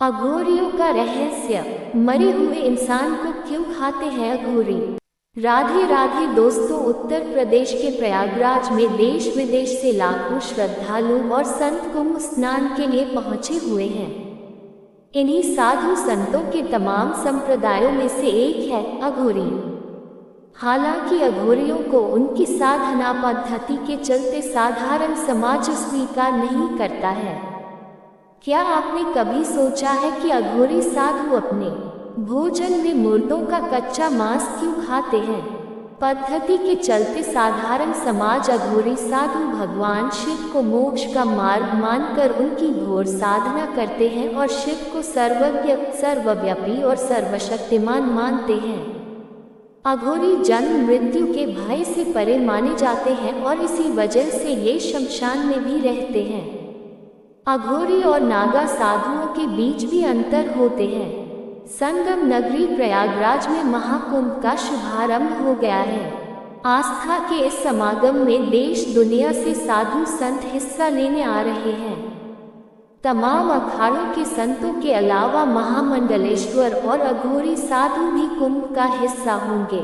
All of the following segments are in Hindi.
अघोरियों का रहस्य। मरे हुए इंसान को क्यों खाते हैं अघोरी? राधे राधे दोस्तों, उत्तर प्रदेश के प्रयागराज में देश विदेश से लाखों श्रद्धालु और संत कुंभ स्नान के लिए पहुंचे हुए हैं। इन्हीं साधु संतों के तमाम संप्रदायों में से एक है अघोरी। हालांकि अघोरियों को उनकी साधना पद्धति के चलते साधारण समाज स्वीकार नहीं करता है। क्या आपने कभी सोचा है कि अघोरी साधु अपने भोजन में मुर्दों का कच्चा मांस क्यों खाते हैं? पद्धति के चलते साधारण समाज अघोरी साधु भगवान शिव को मोक्ष का मार्ग मानकर उनकी घोर साधना करते हैं और शिव को सर्वज्ञ, सर्वव्यापी और सर्वशक्तिमान मानते हैं। अघोरी जन्म मृत्यु के भय से परे माने जाते हैं और इसी वजह से ये शमशान में भी रहते हैं। अघोरी और नागा साधुओं के बीच भी अंतर होते हैं। संगम नगरी प्रयागराज में महाकुंभ का शुभारंभ हो गया है। आस्था के इस समागम में देश दुनिया से साधु संत हिस्सा लेने आ रहे हैं। तमाम अखाड़ों के संतों के अलावा महामंडलेश्वर और अघोरी साधु भी कुंभ का हिस्सा होंगे।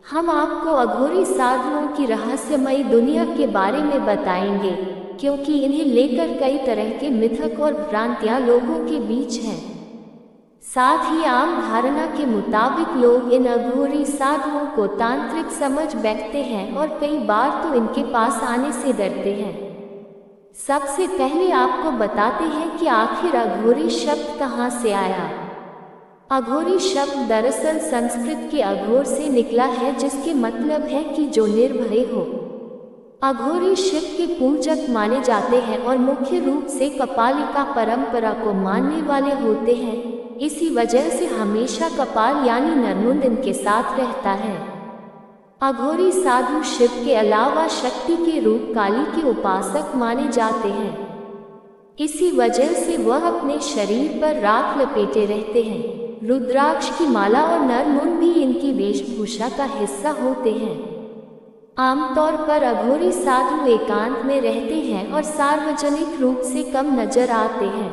हम आपको अघोरी साधुओं की रहस्यमयी दुनिया के बारे में बताएंगे, क्योंकि इन्हें लेकर कई तरह के मिथक और भ्रांतियां लोगों के बीच हैं। साथ ही आम धारणा के मुताबिक लोग इन अघोरी साधुओं को तांत्रिक समझ बैठते हैं और कई बार तो इनके पास आने से डरते हैं। सबसे पहले आपको बताते हैं कि आखिर अघोरी शब्द कहाँ से आया। अघोरी शब्द दरअसल संस्कृत के अघोर से निकला है, जिसके मतलब है कि जो निर्भय हो। अघोरी शिव के पूजक माने जाते हैं और मुख्य रूप से कपालिका परंपरा को मानने वाले होते हैं। इसी वजह से हमेशा कपाल यानी नरमुंड इनके साथ रहता है। अघोरी साधु शिव के अलावा शक्ति के रूप काली के उपासक माने जाते हैं। इसी वजह से वह अपने शरीर पर राख लपेटे रहते हैं। रुद्राक्ष की माला और नरमुंड भी इनकी वेशभूषा का हिस्सा होते हैं। आमतौर पर अघोरी साधु एकांत में रहते हैं और सार्वजनिक रूप से कम नजर आते हैं।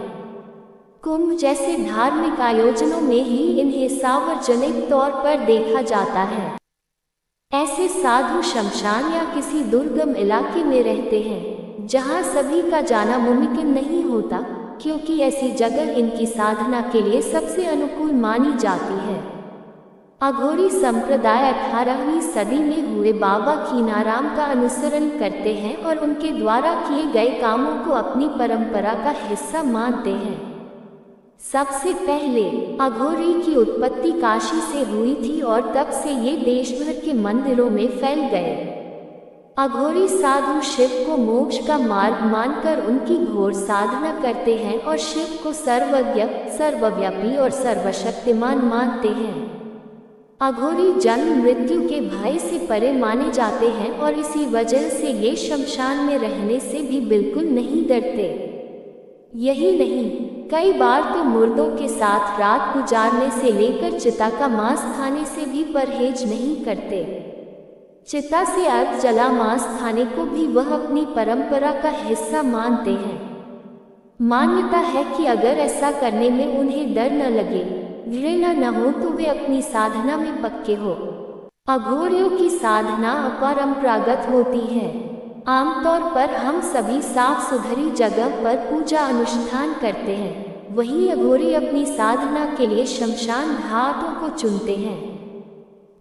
कुंभ जैसे धार्मिक आयोजनों में ही इन्हें सार्वजनिक तौर पर देखा जाता है। ऐसे साधु शमशान या किसी दुर्गम इलाके में रहते हैं, जहां सभी का जाना मुमकिन नहीं होता, क्योंकि ऐसी जगह इनकी साधना के लिए सबसे अनुकूल मानी जाती है। अघोरी संप्रदाय 18वीं सदी में हुए बाबा कीनाराम का अनुसरण करते हैं और उनके द्वारा किए गए कामों को अपनी परंपरा का हिस्सा मानते हैं। सबसे पहले अघोरी की उत्पत्ति काशी से हुई थी और तब से ये देश भर के मंदिरों में फैल गए। अघोरी साधु शिव को मोक्ष का मार्ग मानकर उनकी घोर साधना करते हैं और शिव को सर्वज्ञ, सर्वव्यापी और सर्वशक्तिमान मानते हैं। अघोरी जन्म मृत्यु के भय से परे माने जाते हैं और इसी वजह से ये शमशान में रहने से भी बिल्कुल नहीं डरते। यही नहीं, कई बार तो मुर्दों के साथ रात गुजारने से लेकर चिता का मांस खाने से भी परहेज नहीं करते। चिता से अर्ध जला मांस खाने को भी वह अपनी परंपरा का हिस्सा मानते हैं। मान्यता है कि अगर ऐसा करने में उन्हें डर न लगे, घृणा न हो, तो वे अपनी साधना में पक्के हो। अघोरियों की साधना अपरंपरागत होती है। आमतौर पर हम सभी साफ सुथरी जगह पर पूजा अनुष्ठान करते हैं, वहीं अघोरी अपनी साधना के लिए शमशान घाटों को चुनते हैं।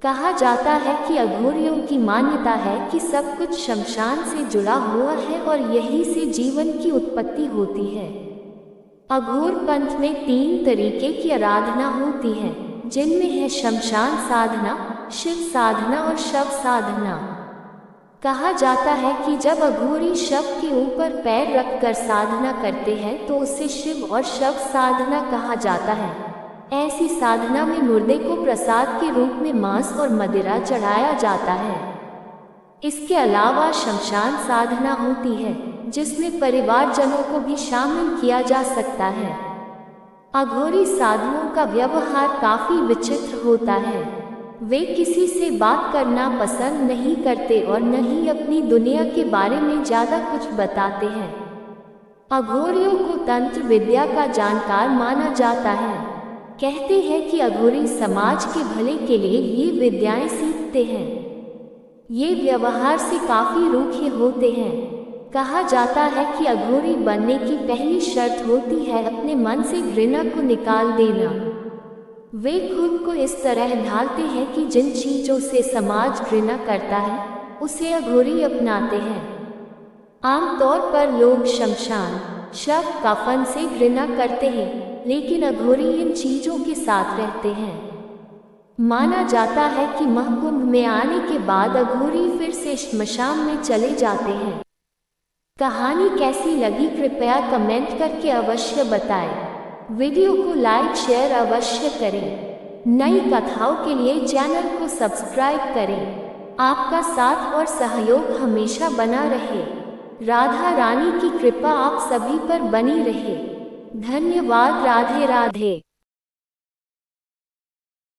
कहा जाता है कि अघोरियों की मान्यता है कि सब कुछ शमशान से जुड़ा हुआ है और यहीं से जीवन की उत्पत्ति होती है। अघोर पंथ में 3 तरीके की आराधना होती है, जिनमें है शमशान साधना, शिव साधना और शव साधना। कहा जाता है कि जब अघोरी शव के ऊपर पैर रखकर साधना करते हैं तो उसे शिव और शव साधना कहा जाता है। ऐसी साधना में मुर्दे को प्रसाद के रूप में मांस और मदिरा चढ़ाया जाता है। इसके अलावा शमशान साधना होती है, जिसमें परिवारजनों को भी शामिल किया जा सकता है। अघोरी साधुओं का व्यवहार काफी विचित्र होता है। वे किसी से बात करना पसंद नहीं करते और न ही अपनी दुनिया के बारे में ज्यादा कुछ बताते हैं। अघोरियों को तंत्र विद्या का जानकार माना जाता है। कहते हैं कि अघोरी समाज के भले के लिए ये विद्याएं सीखते हैं। ये व्यवहार से काफी रूखे होते हैं। कहा जाता है कि अघोरी बनने की पहली शर्त होती है अपने मन से घृणा को निकाल देना। वे खुद को इस तरह ढालते हैं कि जिन चीजों से समाज घृणा करता है उसे अघोरी अपनाते हैं। आमतौर पर लोग शमशान, शव, कफन से घृणा करते हैं, लेकिन अघोरी इन चीजों के साथ रहते हैं। माना जाता है कि महाकुंभ में आने के बाद अघोरी फिर से श्मशान में चले जाते हैं। कहानी कैसी लगी कृपया कमेंट करके अवश्य बताएं। वीडियो को लाइक शेयर अवश्य करें। नई कथाओं के लिए चैनल को सब्सक्राइब करें। आपका साथ और सहयोग हमेशा बना रहे। राधा रानी की कृपा आप सभी पर बनी रहे। धन्यवाद। राधे राधे।